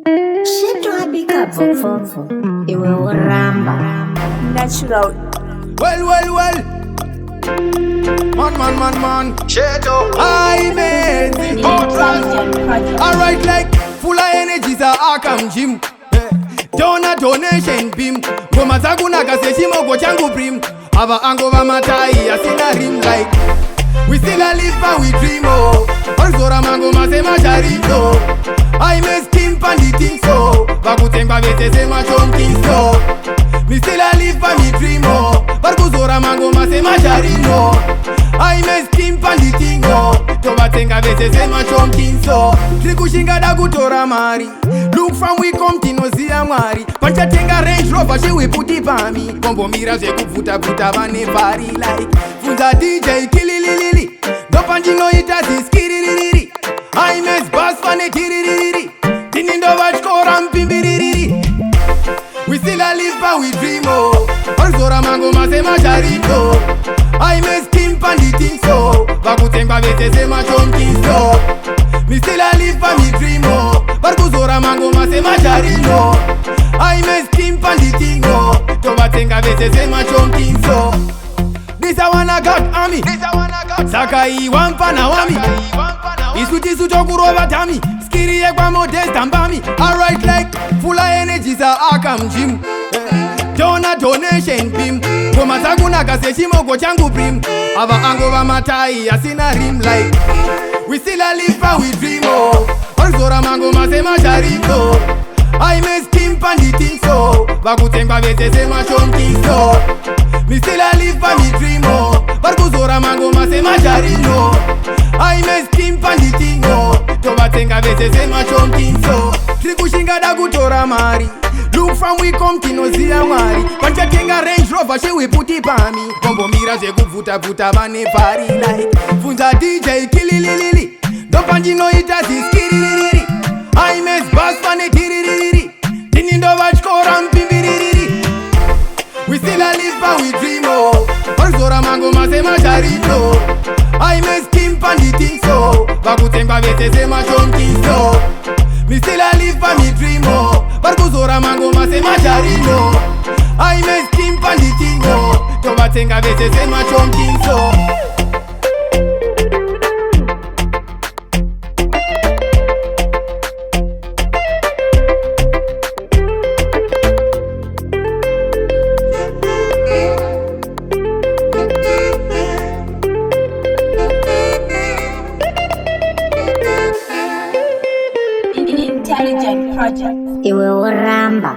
Shitwabika vofofo iwe uramba natural. Well man Shadow I made it alright, like full of energy za Arkham Gym. Donation beam ngoma zangu nakase chimogo changu prim ava ango va matai asina rim, like we still a live and we dream. Oh orzora mango masema jarito I may skin pandit so vakutemba vese sema chonking so me still a live and me dream. Oh varkuzora mango masema jarino I may skin pandit tovatenga vese sema chonking so trikushinga da kutora mari. Look from we come tinoziya mwari panchatenga Range Rover chiwiputi pami kombomira zvekuvuta vane pari, like funza DJ kilililili ndopanjinoita ziskiririri I miss bass fane tiririri tini ndovachikora mpimbiririri. We still a live and we dream. Oh orzora mango masema jarito I miss skin pandit so vakutemba vese sema chonking so me still a live and me dream. Oh varkuzora mango masema jarino I may skin pandit tovatenga vese sema chonking so this I wanna got army saka iwampa na wami isutisu chokurova tami skiri yekwa modesta mbami alright, like full of energy za Arkham Gym. Donation beam ngoma zangu nakase chimogo changu prim ava ango va matai asina rim, like we still a live and we dream. Oh orzora mango masema jarito I may skin pandit so vakutemba vese sema chonking so me still a live and me dream. Oh varkuzora mango masema jarino I may skin pandit tovatenga vese sema chonking so trikushinga da kutora mari. Look from we come tinoziya mwari panchatenga Range Rover chiwiputi pami kombomira zvekuvuta vane pari, like funza DJ kilililili ndopanjinoita ziskiririri I miss bass fane tiririri tini ndovachikora mpimbiririri. We still a live and we dream. Oh orzora mango masema jarito I miss skin pandit so vakutemba vese sema chonking so me still a live and me dream. Oh varkuzora mango masema jarino I may skin pandit tovatenga vese sema chonking so Intelligent project iwe uramba